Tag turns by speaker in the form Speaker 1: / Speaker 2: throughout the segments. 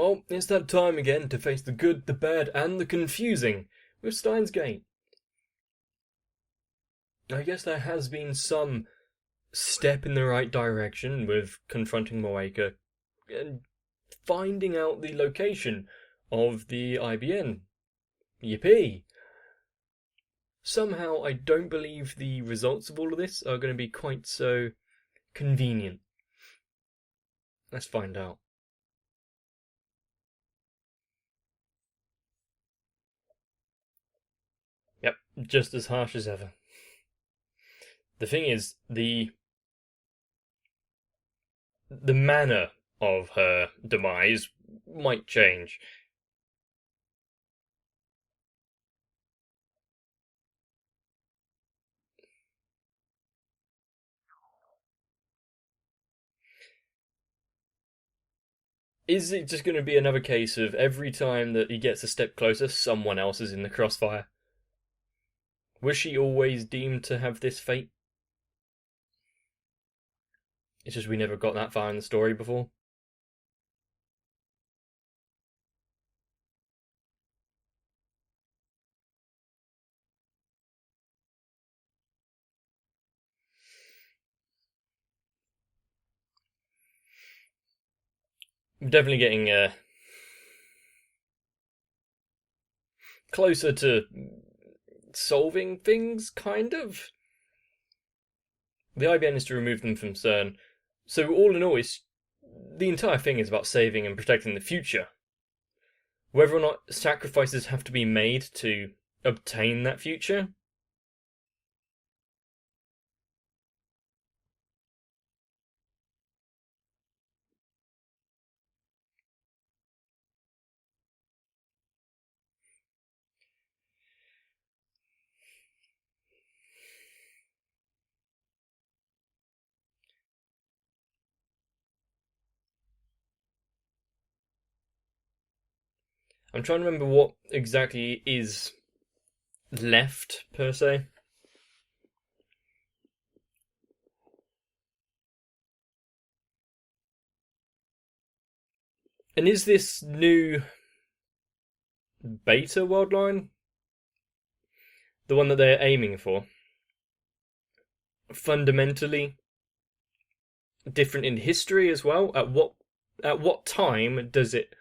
Speaker 1: Well, it's that time again to face the good, the bad, and the confusing with Steins Gate. I guess there has been some step in the right direction with confronting Moeka and finding out the location of the IBN. Yippee! Somehow, I don't believe the results of all of this are going to be quite so convenient. Let's find out. Yep, just as harsh as ever. The thing is, the manner of her demise might change. Is it just going to be another case of every time that he gets a step closer, someone else is in the crossfire? Was she always deemed to have this fate? It's just we never got that far in the story before. Definitely getting closer to solving things, kind of. The IBN is to remove them from CERN. So all in all, the entire thing is about saving and protecting the future. Whether or not sacrifices have to be made to obtain that future. I'm trying to remember what exactly is left, per se. And is this new beta worldline the one that they're aiming for? Fundamentally different in history as well? At what time does it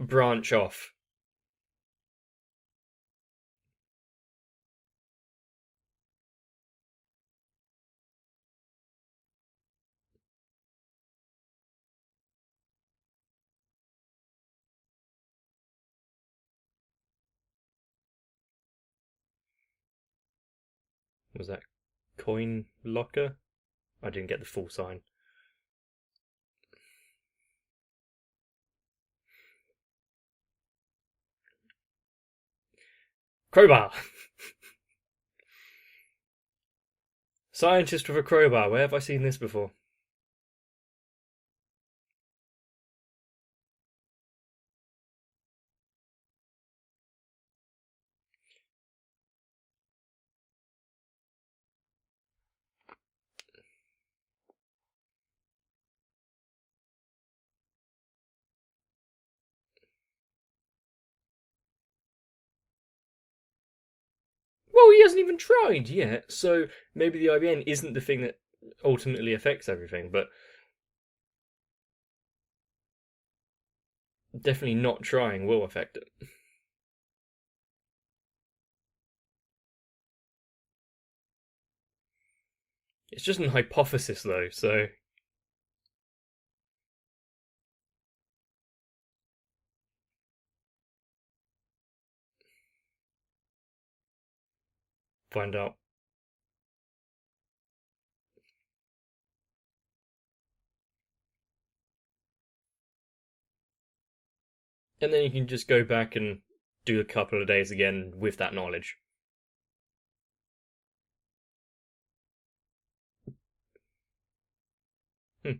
Speaker 1: branch off? Was that coin locker? I didn't get the full sign. Crowbar! Scientist with a crowbar. Where have I seen this before? Well, he hasn't even tried yet, so maybe the IBN isn't the thing that ultimately affects everything, but definitely not trying will affect it. It's just an hypothesis, though, so find out. And then you can just go back and do a couple of days again with that knowledge. Hmm.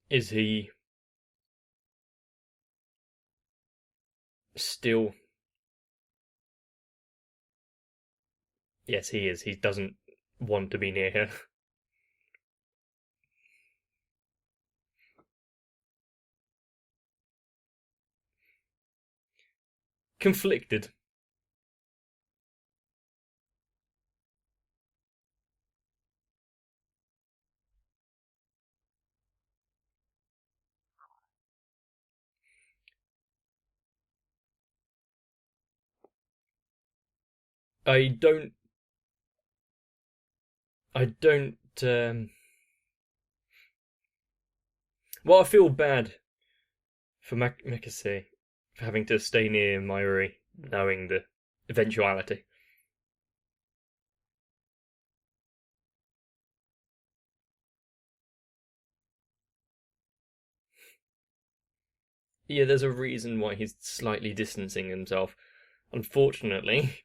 Speaker 1: Is he still, yes, he is. He doesn't want to be near her. Conflicted. I don't. I don't. Well, I feel bad for Mikase for having to stay near Mayuri, knowing the eventuality. Yeah, there's a reason why he's slightly distancing himself. Unfortunately,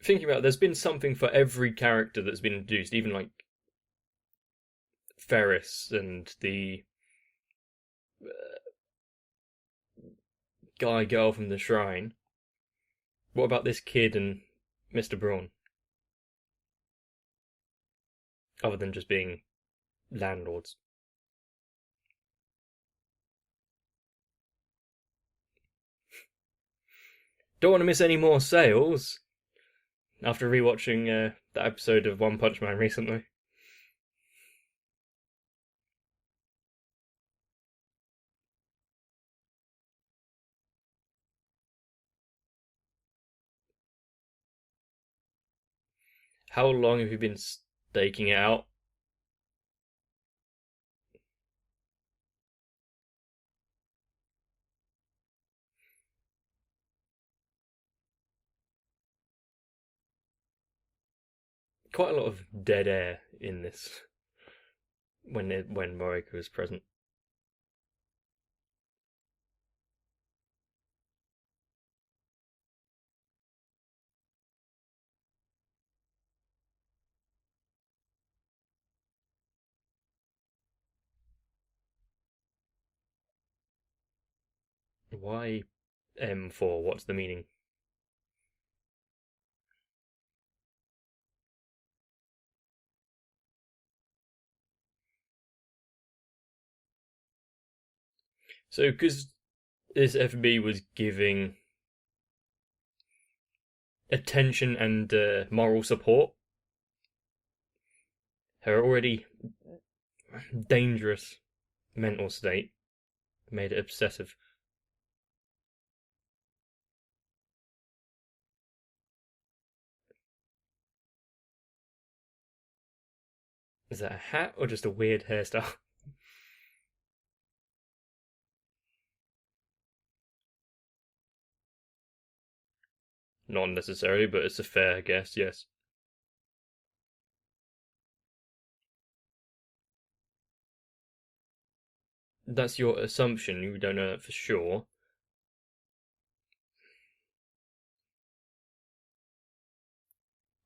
Speaker 1: thinking about it, there's been something for every character that's been introduced, even like Ferris and the guy girl from the shrine. What about this kid and Mr. Braun? Other than just being landlords. Don't want to miss any more sales after rewatching that episode of One Punch Man recently. How long have you been staking it out? Quite a lot of dead air in this when Moriko is present. Why M4? What's the meaning? So, because this FB was giving attention and moral support, her already dangerous mental state made it obsessive. Is that a hat or just a weird hairstyle? Not necessarily, but it's a fair guess, yes. That's your assumption, you don't know that for sure.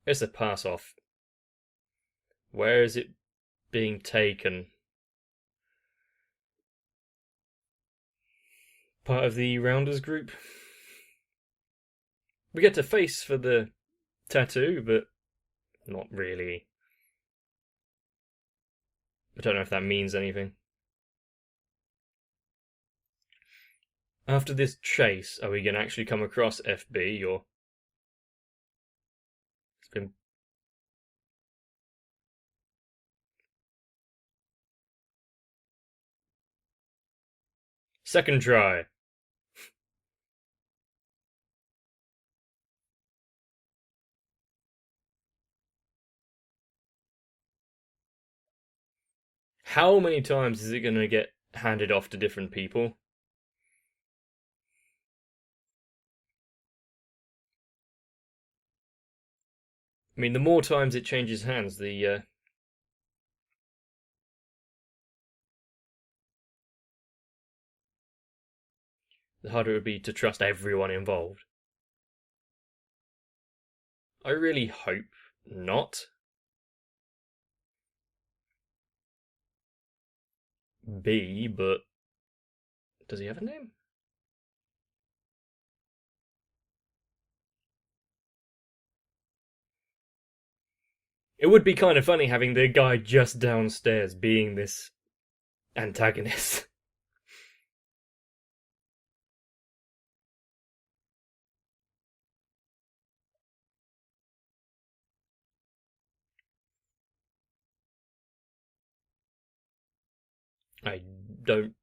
Speaker 1: It's a pass off. Where is it being taken? Part of the Rounders group? We get to face for the tattoo, but not really. I don't know if that means anything. After this chase, are we going to actually come across FB, or it's been second try? How many times is it going to get handed off to different people? I mean, the more times it changes hands, the harder it would be to trust everyone involved. I really hope not. B, but does he have a name? It would be kind of funny having the guy just downstairs being this antagonist. I don't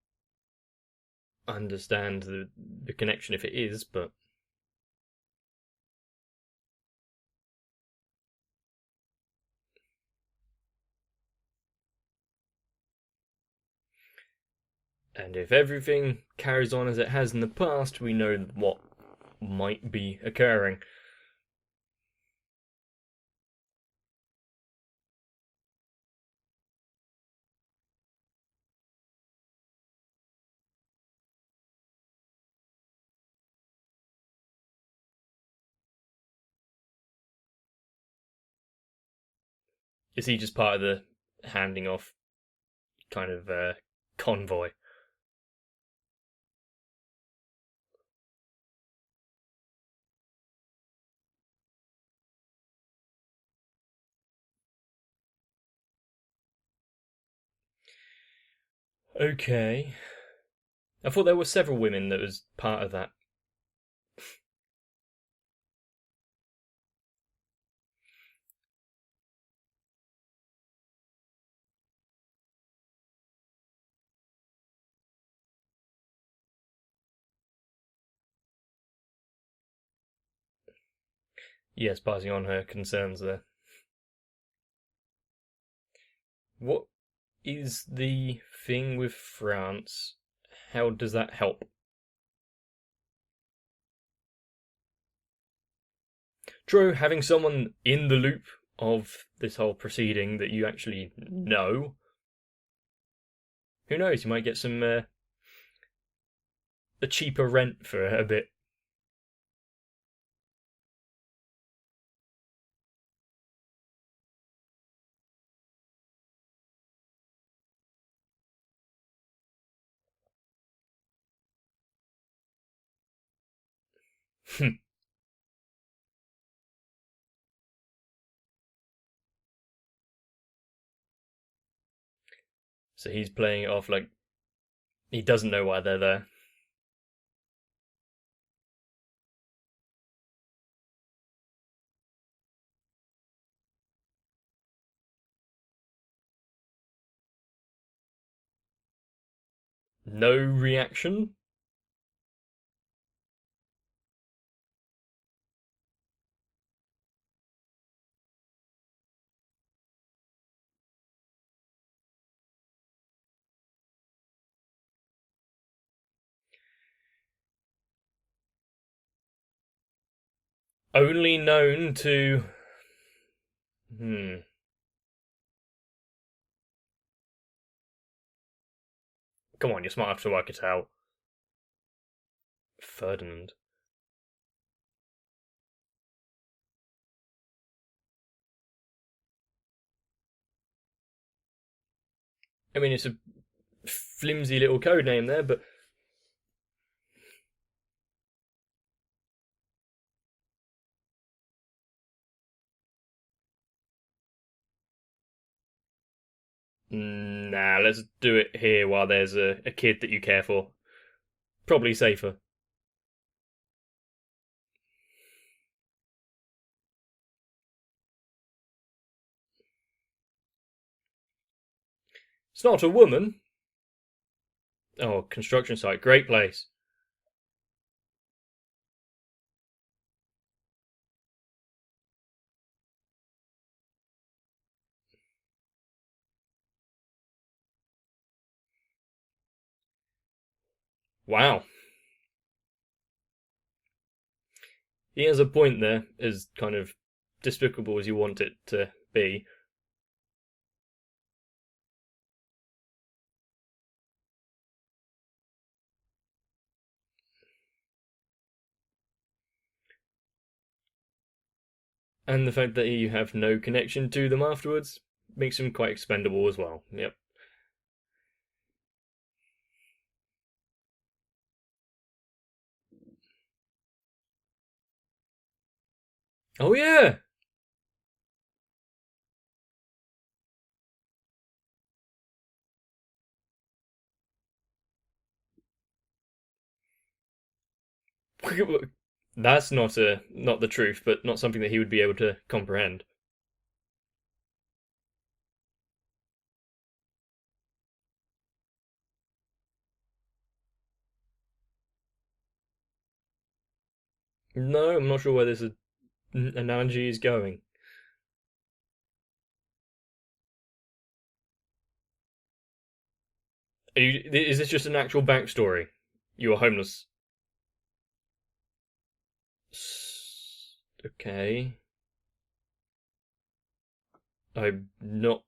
Speaker 1: understand the connection if it is, but and if everything carries on as it has in the past, we know what might be occurring. Is he just part of the handing off kind of convoy? Okay. I thought there were several women that was part of that. Yes, passing on her concerns there. What is the thing with France? How does that help? True, having someone in the loop of this whole proceeding that you actually know, who knows, you might get some a cheaper rent for a bit. So he's playing it off like he doesn't know why they're there. No reaction? Only known to. Hmm. Come on, you're smart enough to work it out. Ferdinand. I mean, it's a flimsy little code name there, but nah, let's do it here while there's a kid that you care for. Probably safer. It's not a woman. Oh, construction site. Great place. Wow. He has a point there, as kind of despicable as you want it to be. And the fact that you have no connection to them afterwards makes him quite expendable as well. Yep. Oh yeah. That's not the truth, but not something that he would be able to comprehend. No, I'm not sure where this analogy is going. Is this just an actual backstory? You were homeless. Okay. I'm not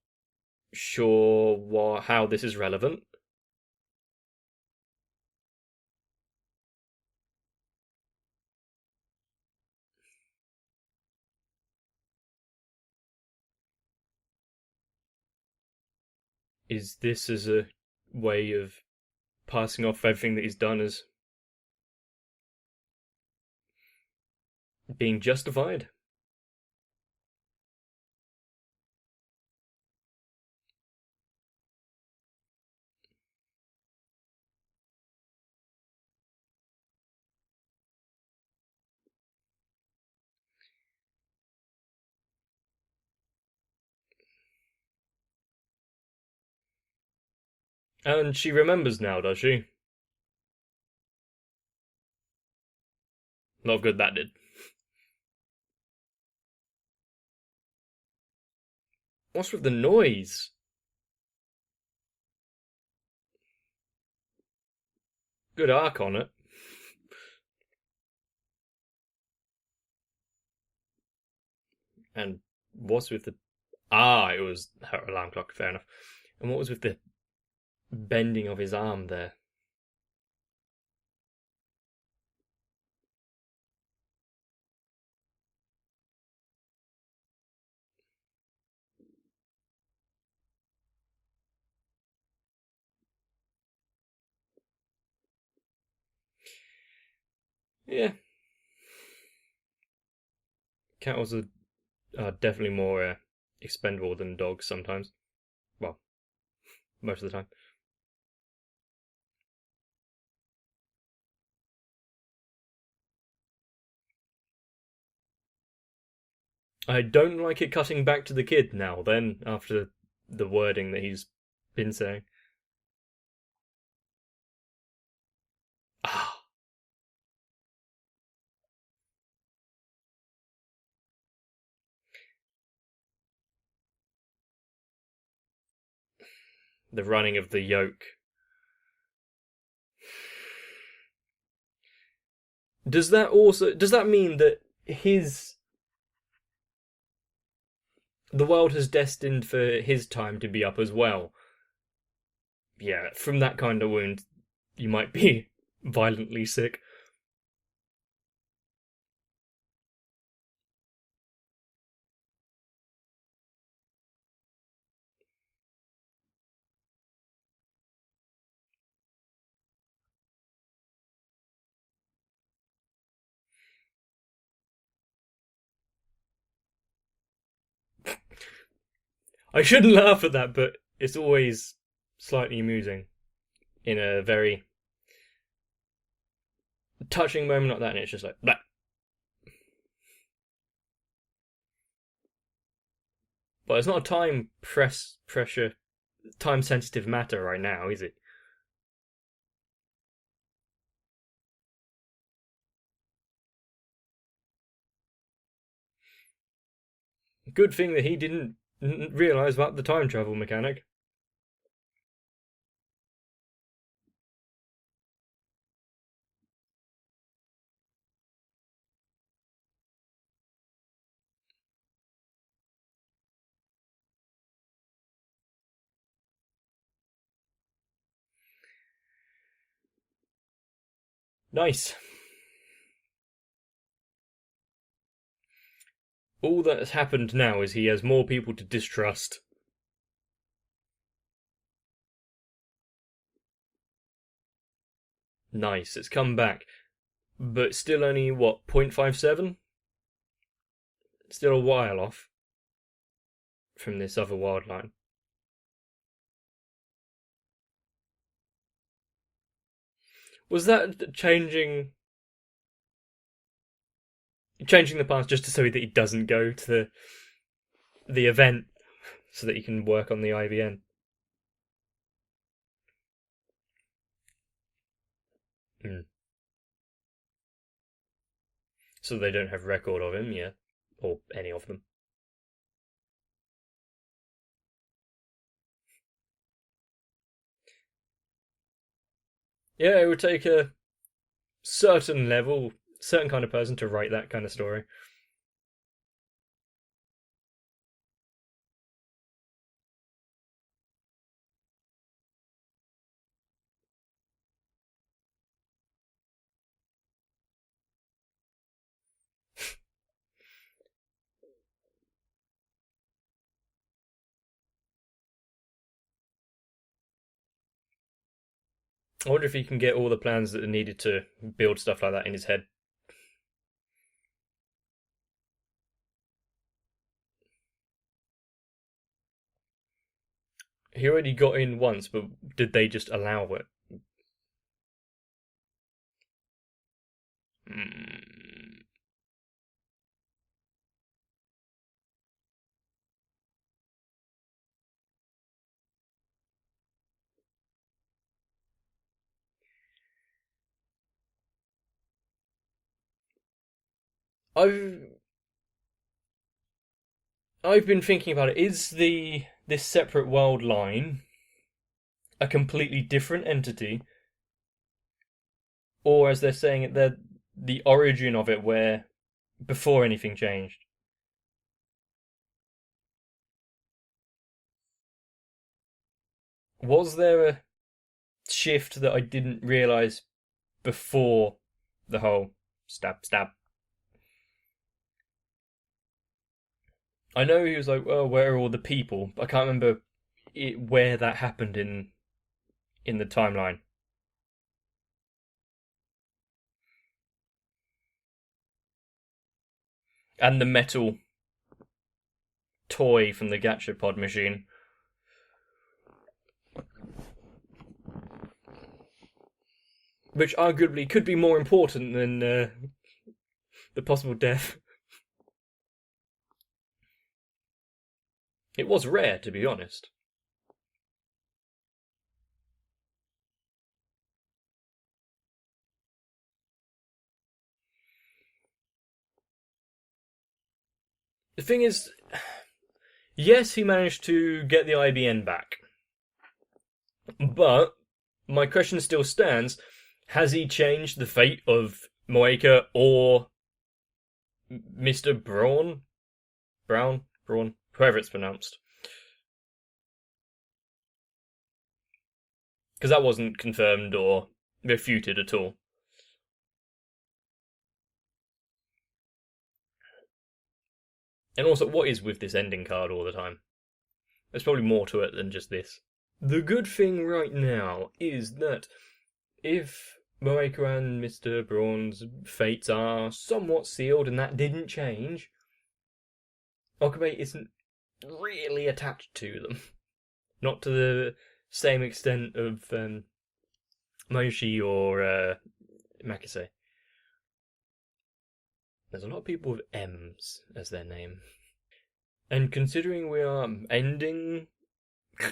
Speaker 1: sure how this is relevant. Is this as a way of passing off everything that he's done as being justified? And she remembers now, does she? Not good that did. What's with the noise? Good arc on it. And what's with the. Ah, it was her alarm clock, fair enough. And what was with the bending of his arm there? Yeah, cattle are definitely more expendable than dogs sometimes. Well, most of the time. I don't like it cutting back to the kid now, then, after the wording that he's been saying. Ah, the running of the yoke. Does that mean that his the world has destined for his time to be up as well? Yeah, from that kind of wound, you might be violently sick. I shouldn't laugh at that, but it's always slightly amusing in a very touching moment like that, and it's just like that. But it's not a pressure, time sensitive matter right now, is it? Good thing that he didn't realize about the time travel mechanic. Nice. All that has happened now is he has more people to distrust. Nice, it's come back. But still only, what, 0.57? Still a while off from this other wild line. Was that changing the path just so that he doesn't go to the event so that he can work on the IBN? Mm. So they don't have record of him, yeah, or any of them. Yeah, it would take a certain level, certain kind of person to write that kind of story. I wonder if he can get all the plans that are needed to build stuff like that in his head. He already got in once, but did they just allow it? Mm. I've I've been thinking about it. Is the this separate world line a completely different entity, or as they're saying it, they're the origin of it, where before anything changed? Was there a shift that I didn't realize before the whole stab stab? I know he was like, "Well, where are all the people?" I can't remember where that happened in the timeline. And the metal toy from the gachapod machine, which arguably could be more important than the possible death. It was rare, to be honest. The thing is, yes, he managed to get the IBN back, but my question still stands: has he changed the fate of Moeka or Mr. Braun, whoever it's pronounced? Because that wasn't confirmed or refuted at all. And also, what is with this ending card all the time? There's probably more to it than just this. The good thing right now is that if Moeka and Mr. Braun's fates are somewhat sealed and that didn't change, Okabe isn't really attached to them. Not to the same extent of Moshi or Makase. There's a lot of people with M's as their name. And considering we are ending,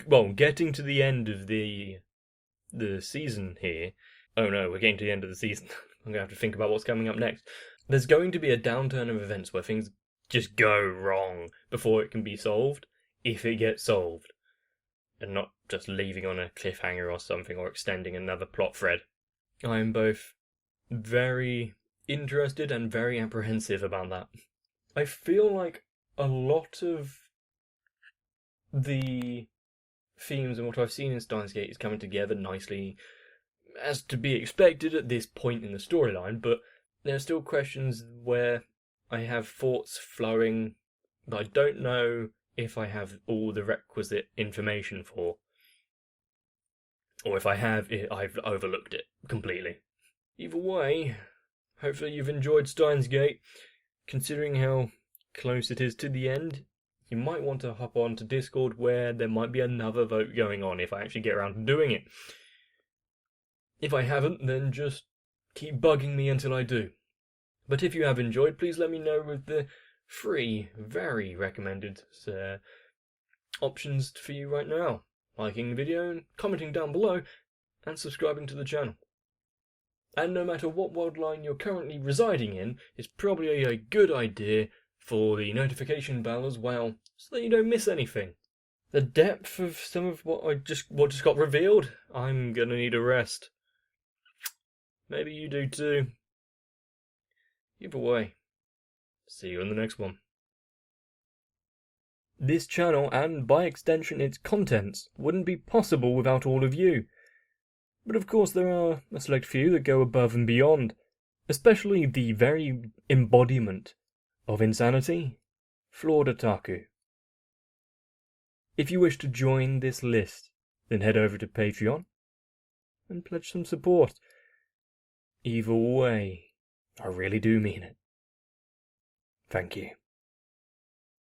Speaker 1: well, getting to the end of the season here. Oh no, we're getting to the end of the season. I'm gonna have to think about what's coming up next. There's going to be a downturn of events where things just go wrong before it can be solved, if it gets solved, and not just leaving on a cliffhanger or something or extending another plot thread. I am both very interested and very apprehensive about that. I feel like a lot of the themes and what I've seen in Steins Gate is coming together nicely. as to be expected at this point in the storyline, but there are still questions where I have thoughts flowing that I don't know if I have all the requisite information for. Or if I have, I've overlooked it completely. Either way, hopefully you've enjoyed Steins Gate. Considering how close it is to the end, you might want to hop on to Discord where there might be another vote going on if I actually get around to doing it. If I haven't, then just keep bugging me until I do. But if you have enjoyed, please let me know with the 3 very recommended options for you right now. Liking the video, commenting down below, and subscribing to the channel. And no matter what world line you're currently residing in, it's probably a good idea for the notification bell as well, so that you don't miss anything. The depth of some of what just got revealed, I'm gonna need a rest. Maybe you do too. Either way, see you in the next one. This channel, and by extension its contents, wouldn't be possible without all of you. But of course there are a select few that go above and beyond, especially the very embodiment of insanity, Flawed Otaku. If you wish to join this list, then head over to Patreon and pledge some support. Either way, I really do mean it. Thank you.